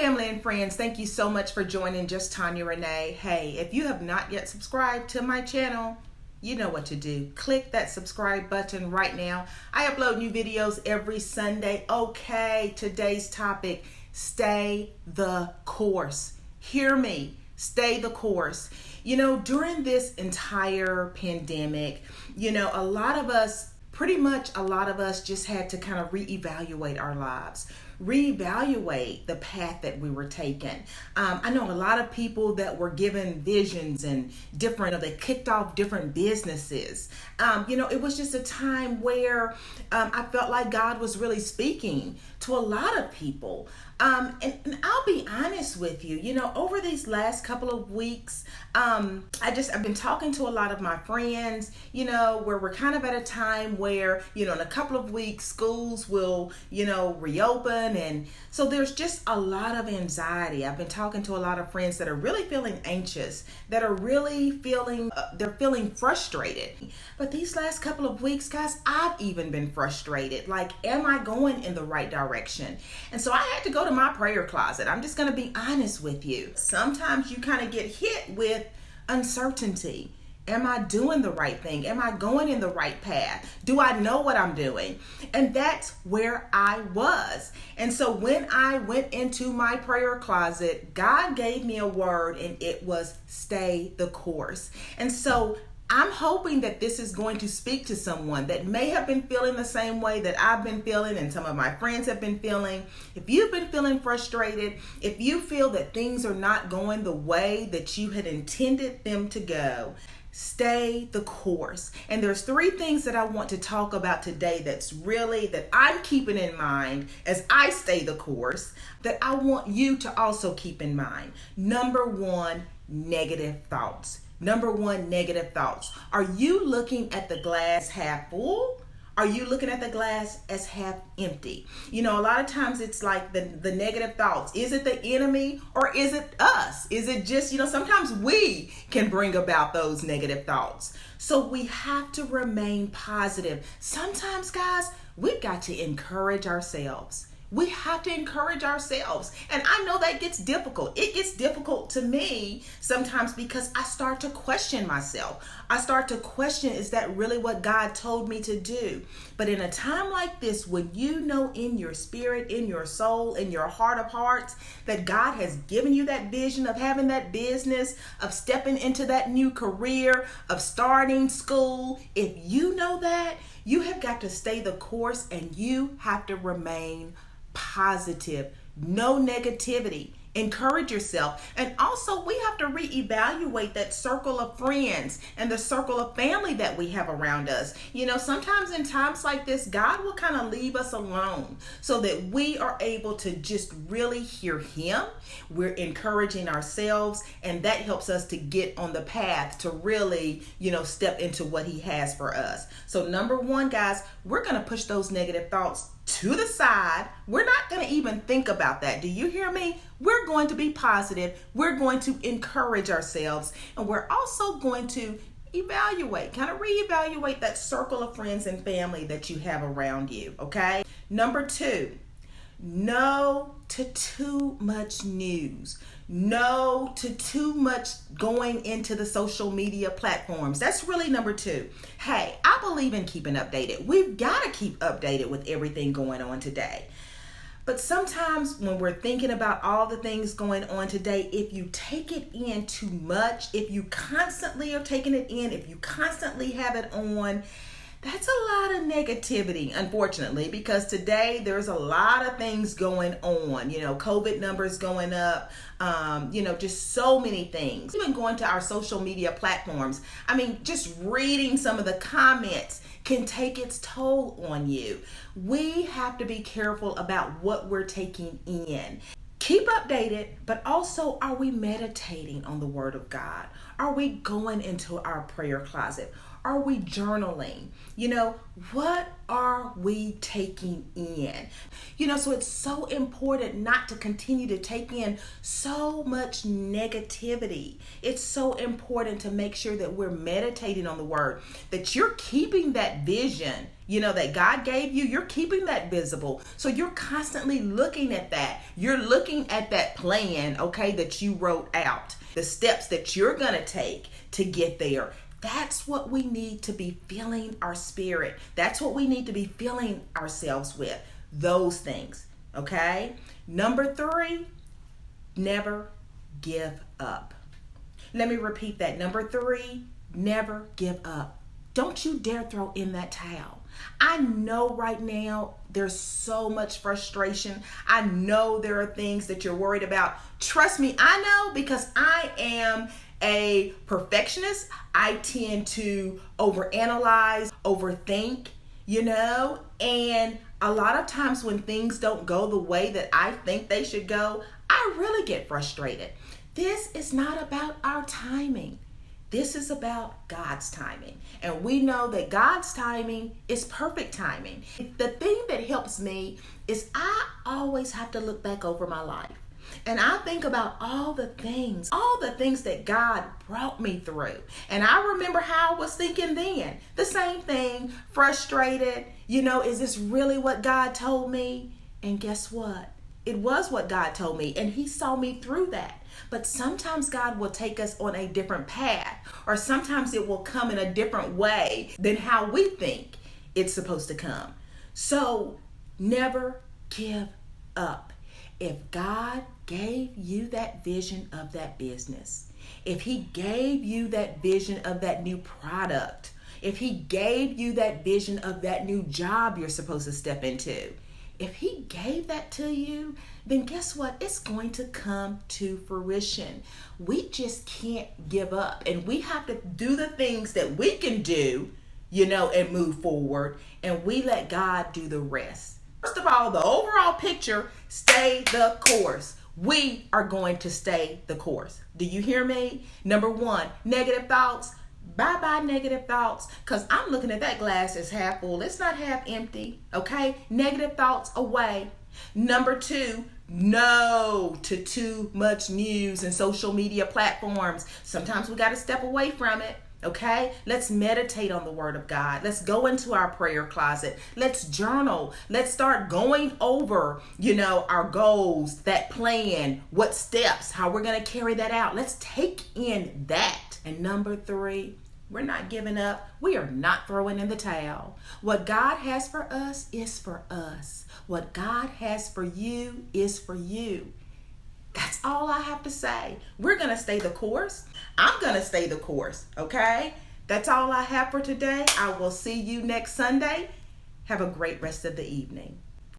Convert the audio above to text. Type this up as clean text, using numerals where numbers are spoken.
family and friends. Thank you so much for joining Just Tanya Renee. Hey, if you have not yet subscribed to my channel, you know what to do. Click that subscribe button right now. I upload new videos every Sunday. Okay, today's topic, stay the course. Hear me, stay the course. You know, during this entire pandemic, a lot of us just had to kind of reevaluate our lives, reevaluate the path that we were taking. I know a lot of people that were given visions and they kicked off different businesses. It was just a time where I felt like God was really speaking to a lot of people. And I'll be honest with you, over these last couple of weeks, I've been talking to a lot of my friends, where we're kind of at a time where, in a couple of weeks, schools will, reopen. And so there's just a lot of anxiety. I've been talking to a lot of friends that are really feeling anxious, that are really feeling frustrated. But these last couple of weeks, guys, I've even been frustrated. Like, am I going in the right direction? And so I had to go to my prayer closet. I'm just going to be honest with you. Sometimes you kind of get hit with uncertainty. Am I doing the right thing? Am I going in the right path? Do I know what I'm doing? And that's where I was. And so when I went into my prayer closet, God gave me a word, and it was stay the course. And so I'm hoping that this is going to speak to someone that may have been feeling the same way that I've been feeling and some of my friends have been feeling. If you've been feeling frustrated, if you feel that things are not going the way that you had intended them to go, stay the course. And there's 3 things that I want to talk about today that I'm keeping in mind as I stay the course, that I want you to also keep in mind. Number 1, negative thoughts. Are you looking at the glass half full? Are you looking at the glass as half empty? A lot of times it's like the negative thoughts. Is it the enemy or is it us? Is it just, sometimes we can bring about those negative thoughts. So we have to remain positive. Sometimes, guys, we've got to encourage ourselves. We have to encourage ourselves. And I know that gets difficult. It gets difficult to me sometimes because I start to question myself. I start to question, is that really what God told me to do? But in a time like this, when you know in your spirit, in your soul, in your heart of hearts, that God has given you that vision of having that business, of stepping into that new career, of starting school, if you know that, you have got to stay the course and you have to remain positive, no negativity. Encourage yourself. And also we have to reevaluate that circle of friends and the circle of family that we have around us. Sometimes in times like this, God will kind of leave us alone so that we are able to just really hear Him. We're encouraging ourselves, and that helps us to get on the path to really, step into what He has for us. So number 1, guys, we're going to push those negative thoughts to the side. We're not going to even think about that. Do you hear me? We're going to be positive. We're going to encourage ourselves. And we're also going to reevaluate that circle of friends and family that you have around you. Okay. Number 2, no to too much news. No to too much going into the social media platforms. That's really number 2. Hey, I believe in keeping updated. We've got to keep updated with everything going on today. But sometimes when we're thinking about all the things going on today, if you take it in too much, if you constantly are taking it in, if you constantly have it on, that's a lot of negativity, unfortunately, because today there's a lot of things going on. COVID numbers going up, just so many things. Even going to our social media platforms, just reading some of the comments can take its toll on you. We have to be careful about what we're taking in. Keep updated, but also, are we meditating on the Word of God? Are we going into our prayer closet? Are we journaling? What are we taking in? So it's so important not to continue to take in so much negativity. It's so important to make sure that we're meditating on the word, that you're keeping that vision, that God gave you, you're keeping that visible. So you're constantly looking at that. You're looking at that plan, okay, that you wrote out, the steps that you're going to take to get there. That's what we need to be filling our spirit. That's what we need to be filling ourselves with. Those things, okay? Number 3, never give up. Let me repeat that. Number 3, never give up. Don't you dare throw in that towel. I know right now there's so much frustration. I know there are things that you're worried about. Trust me, I know, because I am a perfectionist. I tend to overanalyze, overthink, and a lot of times when things don't go the way that I think they should go, I really get frustrated. This is not about our timing. This is about God's timing. And we know that God's timing is perfect timing. The thing that helps me is I always have to look back over my life. And I think about all the things that God brought me through. And I remember how I was thinking then. The same thing, frustrated. Is this really what God told me? And guess what? It was what God told me, and He saw me through that. But sometimes God will take us on a different path, or sometimes it will come in a different way than how we think it's supposed to come. So never give up. If God gave you that vision of that business, if He gave you that vision of that new product, if He gave you that vision of that new job you're supposed to step into, if He gave that to you, then guess what? It's going to come to fruition. We just can't give up. And we have to do the things that we can do, and move forward. And we let God do the rest. First of all, the overall picture, stay the course. We are going to stay the course. Do you hear me? Number 1, negative thoughts. Bye-bye negative thoughts, because I'm looking at that glass as half full. It's not half empty, okay? Negative thoughts away. Number 2, no to too much news and social media platforms. Sometimes we got to step away from it, okay? Let's meditate on the Word of God. Let's go into our prayer closet. Let's journal. Let's start going over, our goals, that plan, what steps, how we're going to carry that out. Let's take in that. And number 3, we're not giving up. We are not throwing in the towel. What God has for us is for us. What God has for you is for you. That's all I have to say. We're going to stay the course. I'm going to stay the course, okay? That's all I have for today. I will see you next Sunday. Have a great rest of the evening.